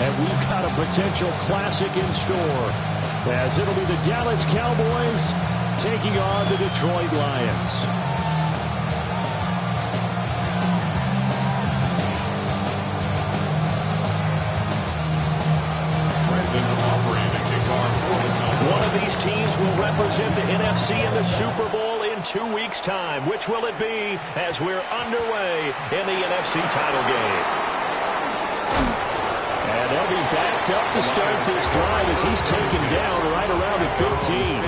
And we've got a potential classic in store, as it'll be the Dallas Cowboys taking on the Detroit Lions. One of these teams will represent the NFC in the Super Bowl in 2 weeks' time. Which will it be as we're underway in the NFC title game? And they'll be backed up to start this drive as he's taken down right around the 15.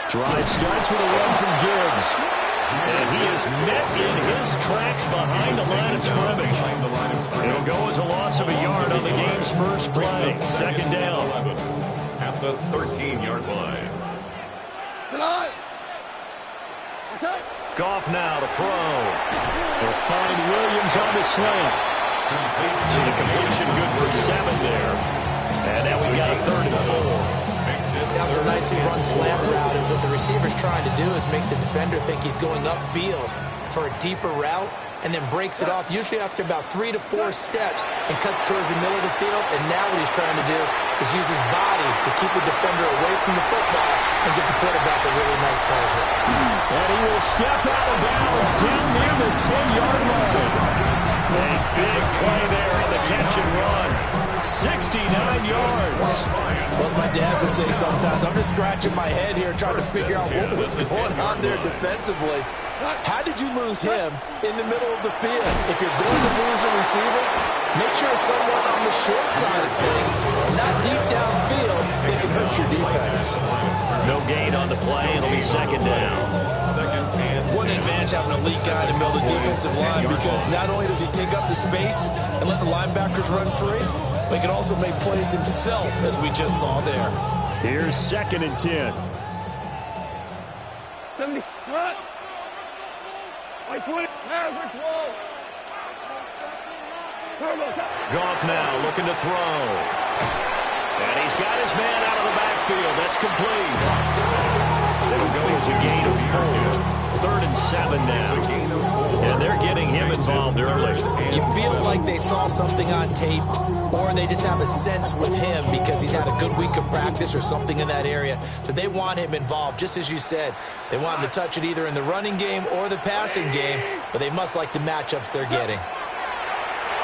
Drive starts with a run from Gibbs. And he is met in his tracks behind the line of scrimmage. It'll go as a loss of a yard on the game's first play. Second down. At the 13-yard line. Goff now to throw. They'll find Williams on the slant. So the completion good for 7 there. And now we've got a 3rd and 4. That was a nicely run slant route, and what the receiver's trying to do is make the defender think he's going upfield for a deeper route, and then breaks it off, usually after about 3 to 4 steps, and cuts towards the middle of the field. And now what he's trying to do is use his body to keep the defender away from the football and get the quarterback a really nice target. And he will step out of bounds down near the 10-yard line. A big play there on the catch and run. 69 yards. Well, my dad would say sometimes, I'm just scratching my head here trying to figure out what was going on there defensively. How did you lose him in the middle of the field? If you're going to lose a receiver, make sure it's someone on the short side of things, not deep downfield, that can hurt your defense. No gain on the play. It'll be second down. What an advantage having an elite guy to build a defensive line, because not only does he take up the space and let the linebackers run free, but he can also make plays himself, as we just saw there. Here's 2nd and 10. 70. What? Like 20. Goff now looking to throw. And he's got his man out of the backfield. That's complete. It'll go as a gain of 4. 3rd and 7 now. And they're getting him involved early. You feel like they saw something on tape, or they just have a sense with him because he's had a good week of practice or something in that area that they want him involved. Just as you said, they want him to touch it either in the running game or the passing game, but they must like the matchups they're getting.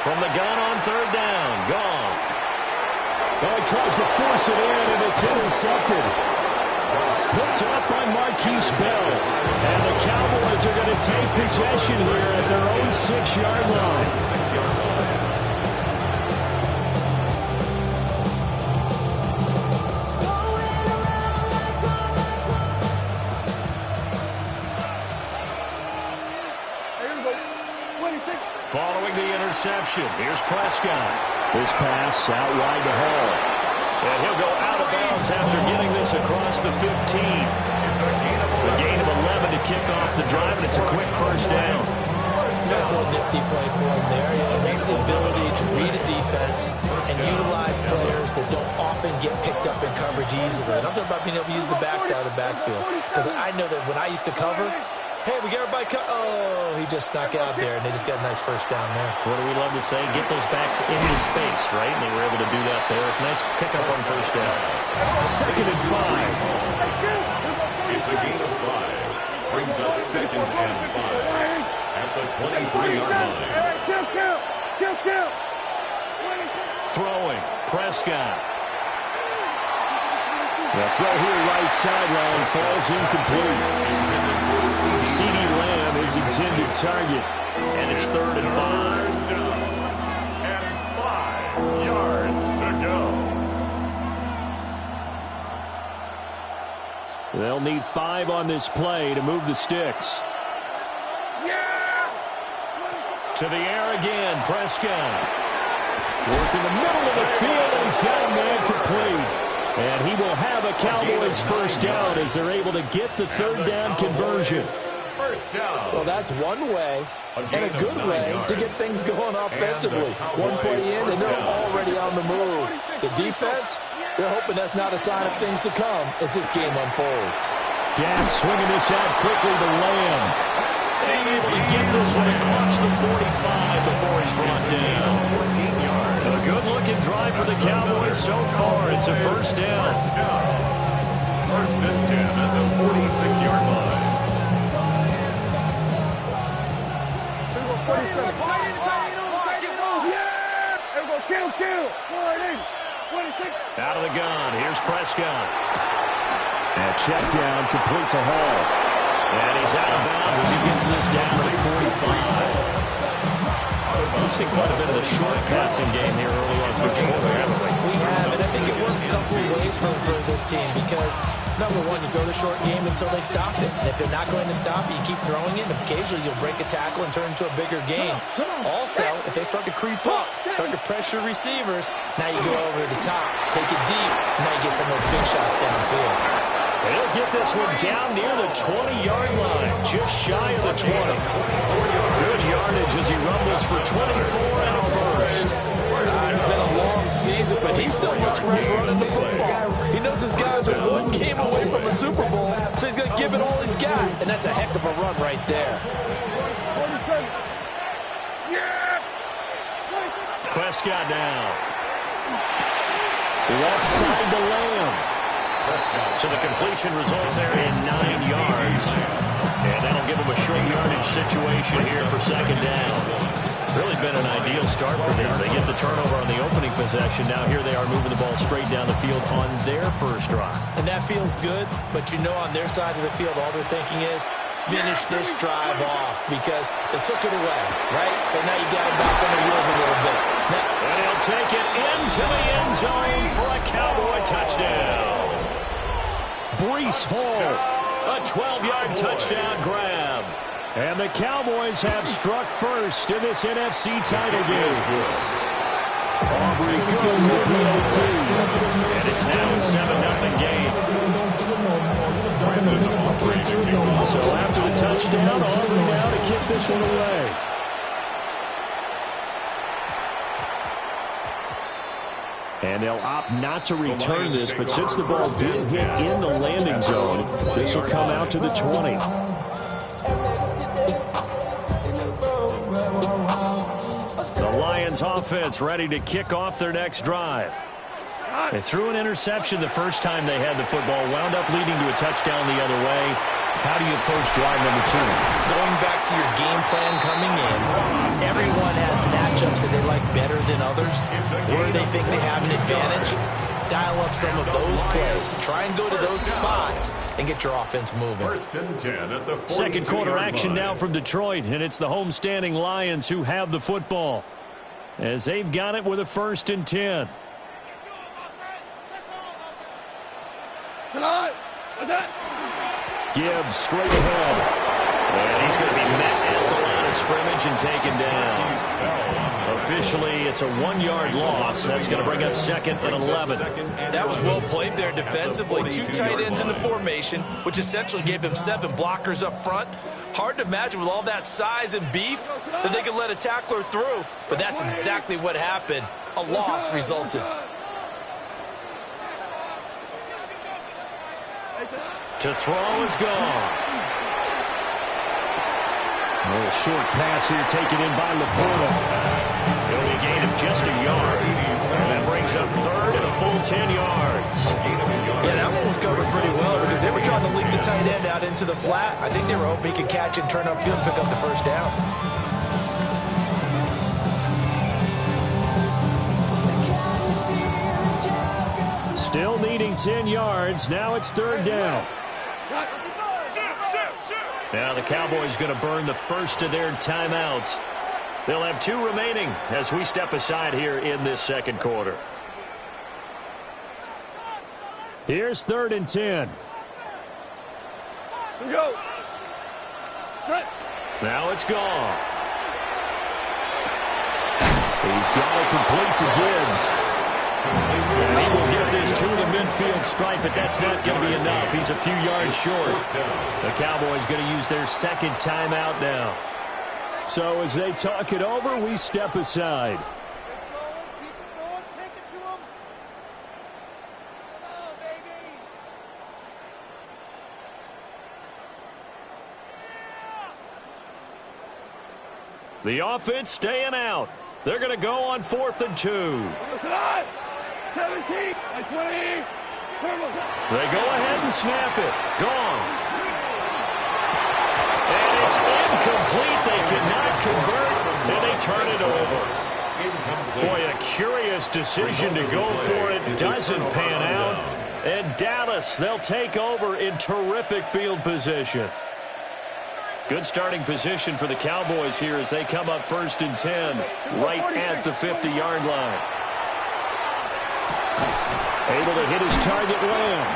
From the gun on 3rd down, Goff. Oh, he tries to force it in, and it's intercepted. Picked up by Marquise Bell. And the Cowboys are going to take possession here at their own 6-yard line. Following the interception, here's Prescott. This pass out wide to Hall. And he'll go out of bounds after getting this across the 15. A gain of 11 to kick off the drive, and it's a quick first down. Nice little nifty play for him there. And that's the ability to read a defense and utilize players that don't often get picked up in coverage easily. And I'm talking about being able to use the backside of the backfield. Because I know that when I used to cover, hey, we got everybody oh, he just snuck out there, and they just got a nice first down there. What do we love to say? Get those backs into space, right? And they were able to do that there. Nice pickup on first down. 2nd and 5. It's a gain of 5. Brings up 2nd and 5 at the 23-yard line. Throwing, Prescott. The throw here right sideline falls incomplete. CeeDee Lamb is intended target, and it's 3rd and 5. And 5 yards to go. They'll need 5 on this play to move the sticks. To the air again, Prescott. Working the middle of the field, and he's got a man complete. And he will have a Cowboys first down as they're able to get the third down conversion. First down. Well, that's one way and a good way to get things going offensively. One play in, and they're already on the move. The defense, they're hoping that's not a sign of things to come as this game unfolds. Dak swinging this out quickly to Lamb. And able to get this one across the 45 before he's brought down. 14 yards. A good-looking drive for the Cowboys so far. It's a first down. First and 10 at the 46-yard line. Out of the gun. Here's Prescott. And check down, complete to Hall. And he's out of bounds as he gets this down to the 45. We've seen quite a bit of the short passing game here early on for Jordan, haven't we? We have, and I think it works a couple of ways for this team because, number one, you throw the short game until they stop it. And if they're not going to stop it, you keep throwing it, and occasionally you'll break a tackle and turn into a bigger game. Also, if they start to creep up, start to pressure receivers, now you go over the top, take it deep, and now you get some of those big shots downfield. He'll get this one down near the 20-yard line, just shy of the 20. Good yardage as he rumbles for 24 and a first. It's been a long season, but he's still much fresh running the football. He knows his guys are one game away from the Super Bowl, so he's going to give it all he's got. And that's a heck of a run right there. Prescott now. Left side to Lamb. So the completion results there in 9 yards. And that'll give them a short yardage situation here for second down. Really been an ideal start for them. They get the turnover on the opening possession. Now here they are moving the ball straight down the field on their first drive. And that feels good, but you know on their side of the field, all they're thinking is, finish this drive off because they took it away, right? So now you got them back on the wheels a little bit. And he'll take it into the end zone for a Cowboy touchdown. Breece Hall, a 12-yard touchdown grab. And the Cowboys have struck first in this NFC title game. Aubrey good with the OT. And it's now a 7-0 game. So after the touchdown, Aubrey now to kick this one away. And they'll opt not to return this, but since the ball did hit in the landing zone, this will come out to the 20. The Lions offense ready to kick off their next drive. They threw an interception the first time they had the football, wound up leading to a touchdown the other way. How do you approach drive number 2? Going back to your game plan coming in, everyone has matchups that they like better than others, where they think they have an advantage. Dial up some of those plays. Try and go to those spots and get your offense moving. First and 10 at the 42-yard Second quarter action line. now from Detroit, and it's the homestanding Lions who have the football as they've got it with a first and 10. Gibbs straight ahead. And he's going to be met at the line of scrimmage and taken down. Officially, it's a 1-yard loss. That's going to bring up second and 11. That was well played there defensively. 2 tight ends in the formation, which essentially gave them 7 blockers up front. Hard to imagine with all that size and beef that they could let a tackler through. But that's exactly what happened. A loss resulted. To throw is gone. A little short pass here taken in by Laporta. It'll be a gain of just a yard. And that brings up third and a full 10 yards. Yeah, that one was covered pretty well because they were trying to leak the tight end out into the flat. I think they were hoping he could catch and turn upfield and pick up the first down. Still needing 10 yards. Now it's third down. Now the Cowboys going to burn the first of their timeouts. They'll have 2 remaining as we step aside here in this second quarter. Here's third and 10. Go. Now it's Goff. He's got it complete to Gibbs. And he will get this to the midfield stripe, but that's not going to be enough. He's a few yards short. The Cowboys going to use their second timeout now. So as they talk it over, we step aside. The offense staying out. They're going to go on 4th and 2. 17, 20. They go ahead and snap it. Gone. And it's incomplete. They cannot convert, and they turn it over. Boy, a curious decision to go for it. Doesn't pan out. And Dallas, they'll take over in terrific field position. Good starting position for the Cowboys here as they come up 1st and 10, right at the 50-yard line. Able to hit his target, Lamb.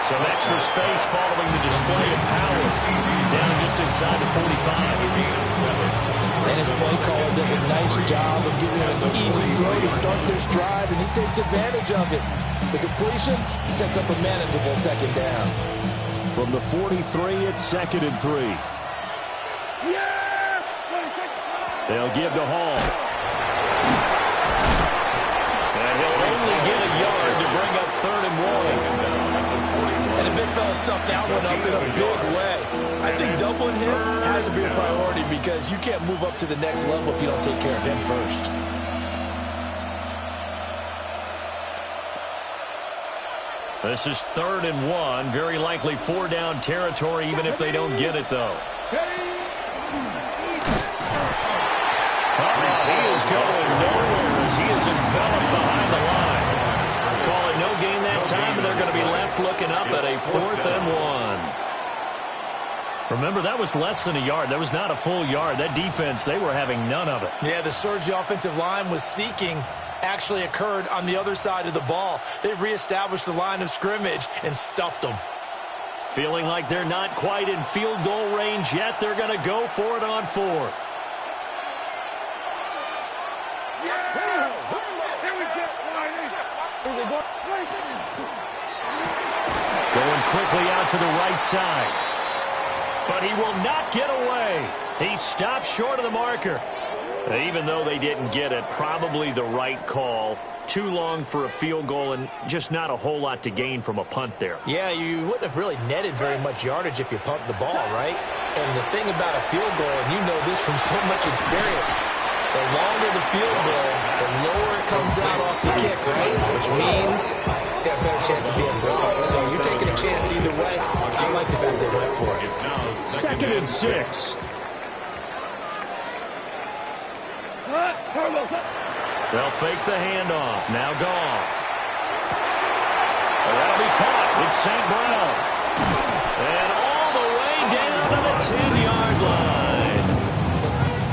Some extra space following the display of power. Down just inside the 45. And his play caller does a nice job of giving him an easy throw to start this drive, and he takes advantage of it. The completion sets up a manageable second down. From the 43, it's 2nd and 3. They'll give to Hall. And he'll only get a yard to bring up 3rd and 1. And the big fella stuffed that one up in a big way. I think doubling him has to be a priority because you can't move up to the next level if you don't take care of him first. This is 3rd and 1. Very likely 4-down territory, even if they don't get it, though. He is going nowhere as he is enveloped behind the line. Call it no gain that time, and they're going to be left looking up at a 4th and 1. Remember, that was less than a yard. That was not a full yard. That defense, they were having none of it. Yeah, the surge the offensive line was seeking actually occurred on the other side of the ball. They reestablished the line of scrimmage and stuffed them. Feeling like they're not quite in field goal range yet, they're going to go for it on 4th. Going quickly out to the right side. But he will not get away. He stopped short of the marker. Even though they didn't get it, probably the right call. Too long for a field goal and just not a whole lot to gain from a punt there. Yeah, you wouldn't have really netted very much yardage if you punt the ball, right? And the thing about a field goal, and you know this from so much experience, the longer the field goal, the lower it comes out off the kick, right? Which means it's got a better chance of being blocked. So you're taking a chance either way. I like the fact they went for it. 2nd and 6. They'll fake the handoff. Now Goff. That'll be caught. It's St. Brown. And all the way down to the 10-yard line.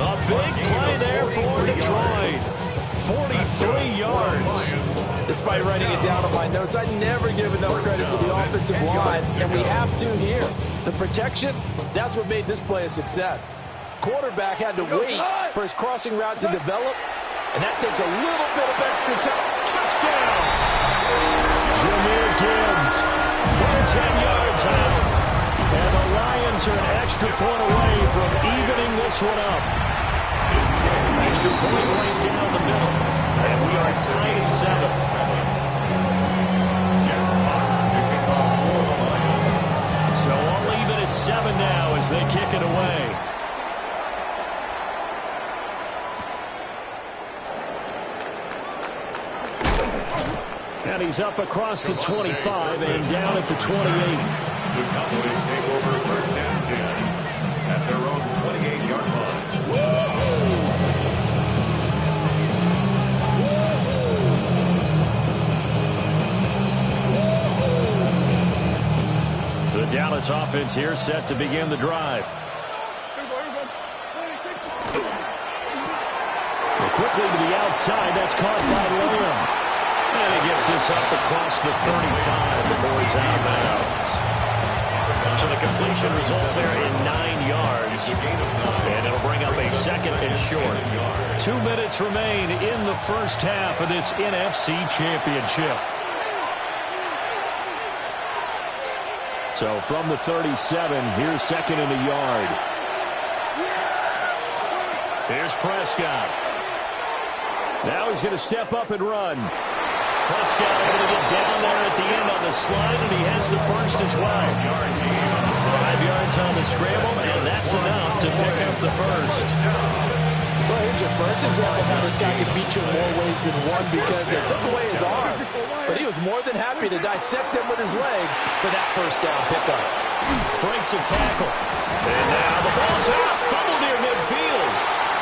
A big play there for Detroit. 43 yards. Despite writing it down on my notes, I never give enough credit to the offensive line, and we have to here. The protection, that's what made this play a success. Quarterback had to wait for his crossing route to develop, and that takes a little bit of extra time. Touchdown! Jahmyr Gibbs For 10 yards out. and the Lions are an extra point away from evening this one up. Extra point right down the middle. And we are tied at 7. So all even at 7 now as they kick it away. And he's up across the 25 and down at the 28. The Cowboys take over 1st and 10 at their own 28-yard line. The Dallas offense here set to begin the drive. Quickly to the outside. That's caught by Lamb. And he gets this up across the 35 before he's out of bounds. So the completion results there in 9 yards. And it'll bring up a second and short. 2 minutes remain in the first half of this NFC Championship. So from the 37, here's second and a yard. Here's Prescott. Now he's going to step up and run. Prescott able to get down there at the end on the slide, and he has the first as well. 5 yards on the scramble, and that's enough to pick up the first. Well, here's your first example of how this guy can beat you in more ways than one, because they took away his arm. But he was more than happy to dissect them with his legs for that first down pickup. Breaks a tackle. And now the ball's out. Fumble near midfield.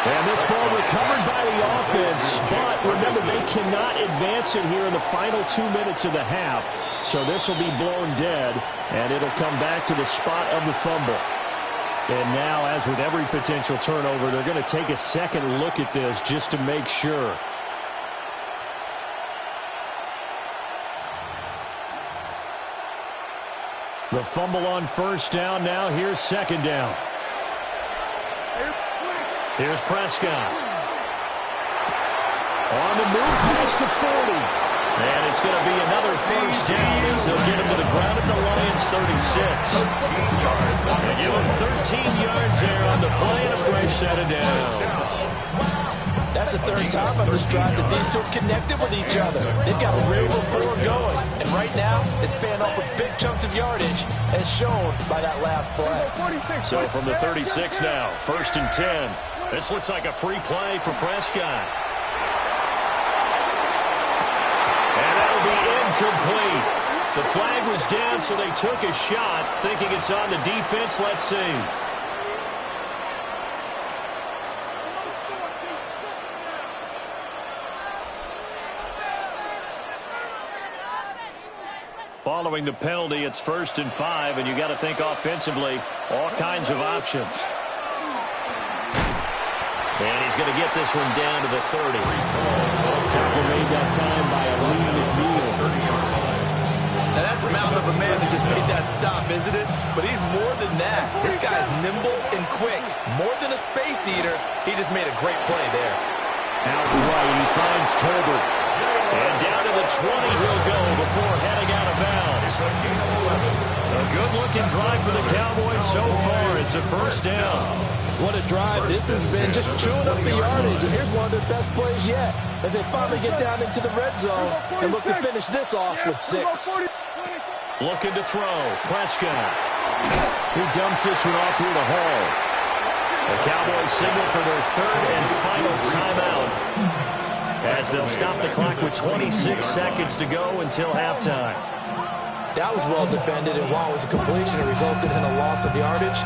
And this ball recovered by the offense. But remember, they cannot advance it here in the final 2 minutes of the half. So this will be blown dead, and it'll come back to the spot of the fumble. And now, as with every potential turnover, they're going to take a second look at this just to make sure. The fumble on first down. Now here's second down. Here's Prescott. On the move past the 40. And it's going to be another first down as they'll get him to the ground at the Lions' 36. They give him 13 yards there on the play and a fresh set of downs. That's the third time on this drive that these two have connected with each other. They've got a real rapport going. And right now, it's paying off with big chunks of yardage, as shown by that last play. So from the 36 now, 1st and 10. This looks like a free play for Prescott. And that'll be incomplete. The flag was down, so they took a shot, thinking it's on the defense. Let's see. Following the penalty, it's 1st and 5, and you got to think offensively, all kinds of options. And he's going to get this one down to the 30. Tackle made that time by a lean McNeil. Now that's a mountain of a man that just made that stop, isn't it? But he's more than that. This guy's nimble and quick. More than a space eater, he just made a great play there. Out right, he finds Tolbert. And down to the 20 he'll go before heading out of bounds. A good-looking drive for the Cowboys so far. It's a first down. What a drive this has been, just chewing up the yardage. And here's one of their best plays yet, as they finally get down into the red zone and look to finish this off with 6. Looking to throw. Prescott. He dumps this one off here to Hall. The Cowboys signal for their 3rd and final timeout, as they'll stop the clock with 26 seconds to go until halftime. That was well defended, and while it was a completion, it resulted in a loss of yardage.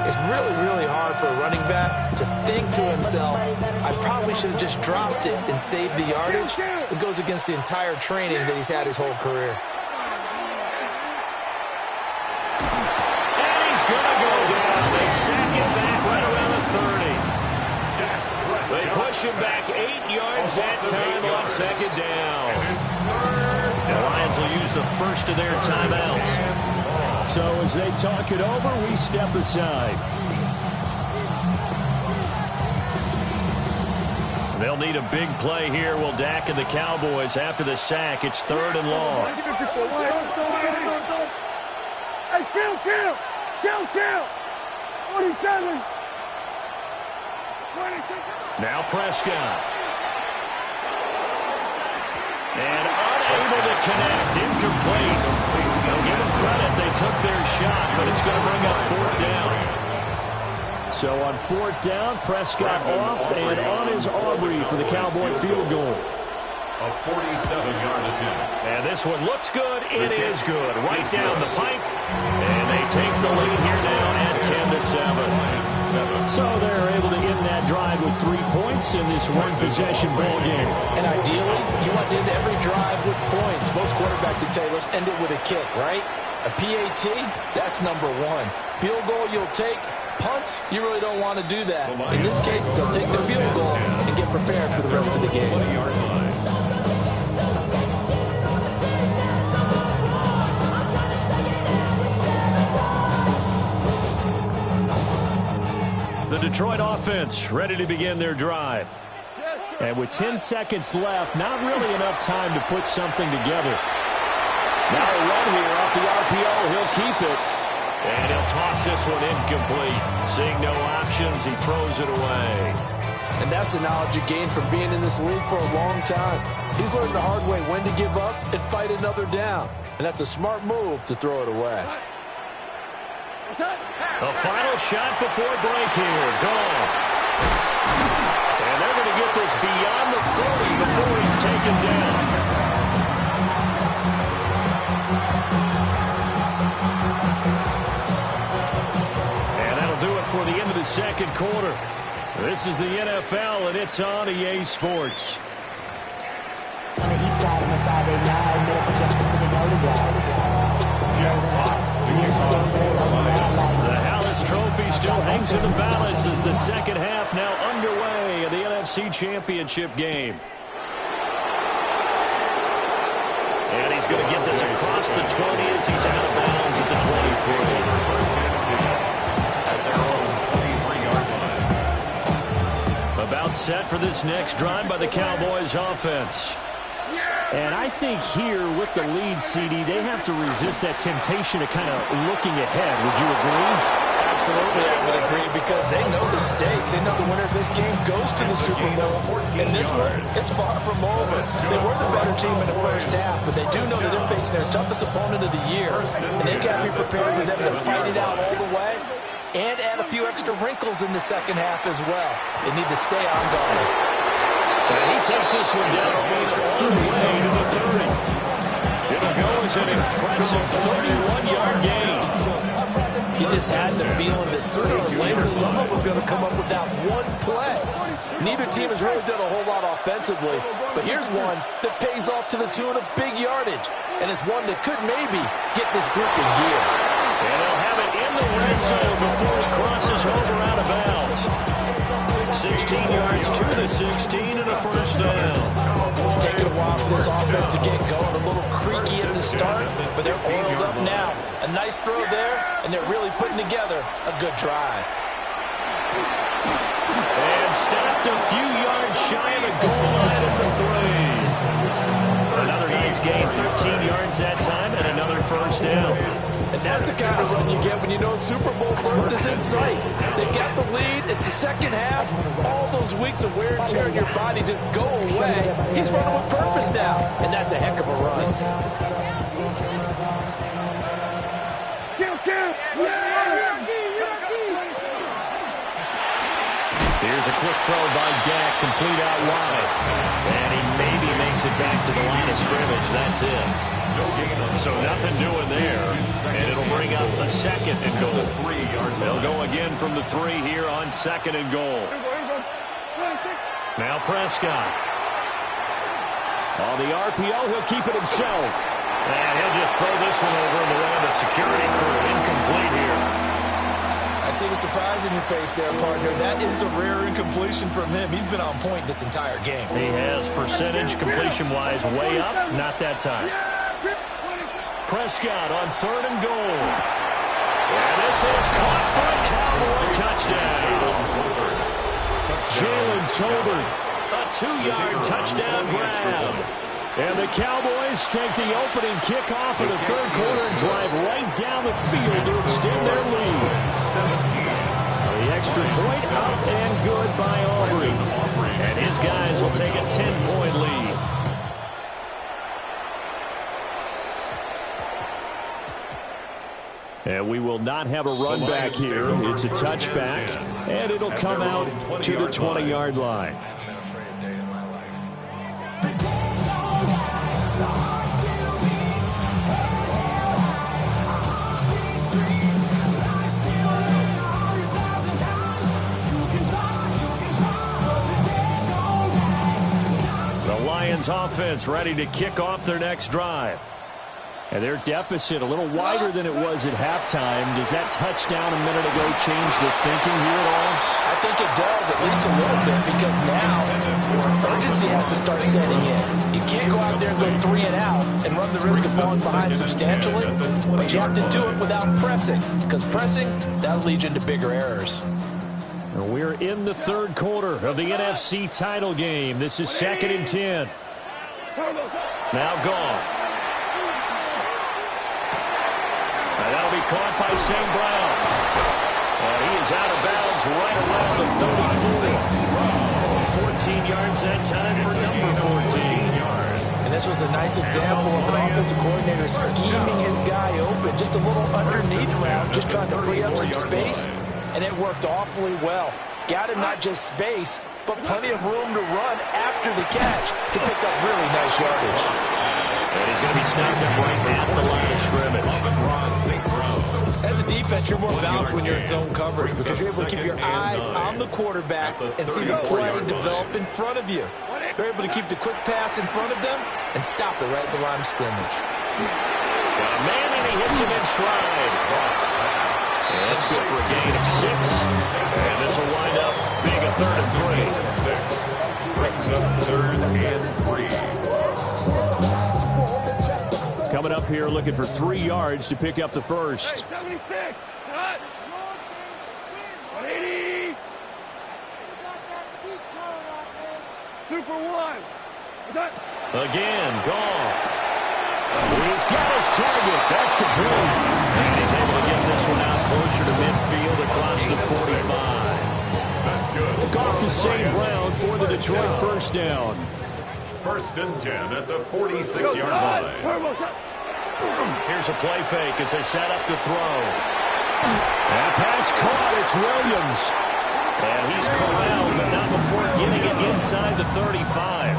It's really, really hard for a running back to think to himself, I probably should have just dropped it and saved the yardage. It goes against the entire training that he's had his whole career. And he's going to go down. They sack him back right around the 30. They push him back 8 yards that time on second down. The Lions will use the first of their timeouts. So as they talk it over, we step aside. They'll need a big play here, will Dak and the Cowboys after the sack. It's 3rd and long. Hey, kill! 47. Now Prescott. And unable to connect, incomplete. They'll give them credit, they took their shot, but it's going to bring up 4th down. So on 4th down, Prescott off and on his Aubrey for the Cowboy field goal. A 47-yard attempt. And this one looks good. It is good. Right down the pipe. And they take the lead here now at 10-7. So they're able to end that drive with 3 points in this one-possession ball game. And ideally, you want to end every drive with points. Most quarterbacks would tell you, let's end it with a kick, right? A PAT, that's number 1. Field goal you'll take. Punts, you really don't want to do that. In this case, they'll take the field goal and get prepared for the rest of the game. 20-yard line. Detroit offense ready to begin their drive. And with 10 seconds left, not really enough time to put something together. Now a run here off the RPO. He'll keep it. And he'll toss this one incomplete. Seeing no options, he throws it away. And that's the knowledge you gain from being in this league for a long time. He's learned the hard way when to give up and fight another down. And that's a smart move to throw it away. The final shot before break here. Goff. And they're going to get this beyond the 40 before he's taken down. And that'll do it for the end of the second quarter. This is the NFL, and it's on EA Sports. On the east side on the Friday night, middle projection to the Golden The Hallis Trophy still hangs in the balance as the second half now underway in the NFC Championship game. And he's going to get this across the 20 as he's out of bounds at the 23. About set for this next drive by the Cowboys offense. And I think here with the lead, CD, they have to resist that temptation of kind of looking ahead. Would you agree? Absolutely, I would agree, because they know the stakes. They know the winner of this game goes to the Super Bowl. And this one, it's far from over. They were the better team in the first half, but they do know that they're facing their toughest opponent of the year. And they've got to be prepared for them to fight it out all the way and add a few extra wrinkles in the second half as well. They need to stay on guard. And he takes this one down almost all the way to the 30. It'll go as an impressive 31-yard gain. He just had the feeling that sooner or later someone was going to come up with that one play. Neither team has really done a whole lot offensively, but here's one that pays off to the tune of big yardage, and it's one that could maybe get this group in gear. And they'll have it in the red zone before he crosses over out of bounds. 16 yards to the 16 and a first down. It's taken a while for this offense to get going. A little creaky at the start, but they're oiled up now. A nice throw there, and they're really putting together a good drive. And stopped a few yards shy of the goal line at the 3. Another nice gain, 13 yards that time, and another first down. And that's the kind of run you get when you know Super Bowl berth is in sight. They've got the lead. It's the second half. All those weeks of wear and tear in your body just go away. He's running with purpose now, and that's a heck of a run. Here's a quick throw by Dak, complete out wide. And he maybe makes it back to the line of scrimmage. That's it. So nothing doing there. And it'll bring up a second and goal. They'll go again from the 3 here on second and goal. Now Prescott. On the RPO, he'll keep it himself. And he'll just throw this one over in the way of the security crew. Incomplete here. I see the surprise in your face there, partner. That is a rare incompletion from him. He's been on point this entire game. He has percentage completion-wise way up. Not that time. Prescott on third and goal. And this is caught for a Cowboy touchdown. Jalen Tolbert. A 2-yard touchdown grab. And the Cowboys take the opening kickoff of the third quarter and drive right down the field to extend their lead. The extra point up and good by Aubrey. And his guys will take a 10-point lead. And we will not have a run back here. It's a touchback, and it'll come out to the 20-yard line. The Lions offense ready to kick off their next drive. And their deficit a little wider than it was at halftime. Does that touchdown a minute ago change their thinking here at all? I think it does, at least a little bit, because now urgency has to start setting in. You can't go out there and go 3 and out and run the risk of falling behind substantially, but you have to do it without pressing, because pressing, that'll lead you into bigger errors. We're in the third quarter of the NFC title game. This is 2nd and 10. Now Goff. And that'll be caught by St. Brown. And he is out of bounds right around the 34. 14 yards that time for number 14. And this was a nice example of an offensive coordinator scheming his guy open. Just a little underneath route, just trying to free up some space. And it worked awfully well. Got him not just space, but plenty of room to run after the catch to pick up really nice yardage. And he's going to be snapped up right at the line of scrimmage. As a defense, you're more balanced when you're in zone coverage because you're able to keep your eyes on the quarterback and see the play develop in front of you. They're able to keep the quick pass in front of them and stop it right at the line of scrimmage. Got a man, and he hits him in stride. And that's good for a gain of 6. And this will wind up being a 3rd and 3. 6 brings up 3rd and 3. Coming up here looking for 3 yards to pick up the first. 76. Cut. 180. Super 1. Again, Goff. He's got his target. That's complete. And he's able to get this one out closer to midfield across the 45. That's good. Goff to St. Brown for the Detroit first down. 1st and 10 at the 46-yard line. Here's a play fake as they set up to throw. And pass caught. It's Williams. And he's corralled, but not before getting it inside the 35.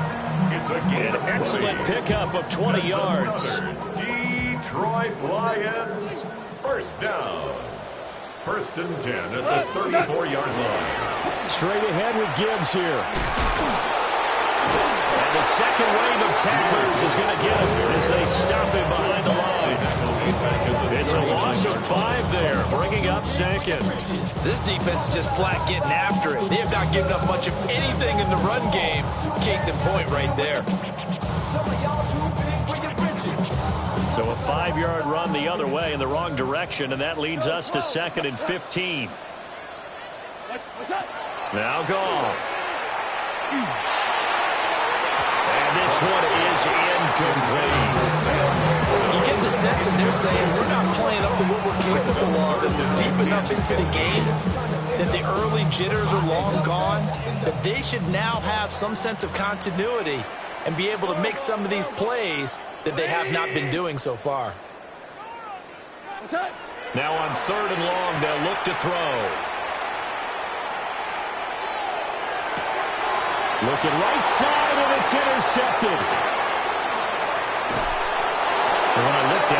It's a gain of Excellent pickup of 20 yards. Detroit Lions, first down. 1st and 10 at the 34-yard line. Straight ahead with Gibbs here. And the second wave of tacklers is going to get him as they stop him behind the line. It's a loss of 5 there, bringing up 2nd. This defense is just flat getting after it. They have not given up much of anything in the run game. Case in point right there. So a 5-yard run the other way in the wrong direction, and that leads us to 2nd and 15. Now Goff. And this one is incomplete. You get the sense that they're saying we're not playing up to what we're capable of, and they're deep enough into the game that the early jitters are long gone, that they should now have some sense of continuity and be able to make some of these plays that they have not been doing so far. Now on 3rd and long, they'll look to throw. Looking right side, and it's intercepted. And when I looked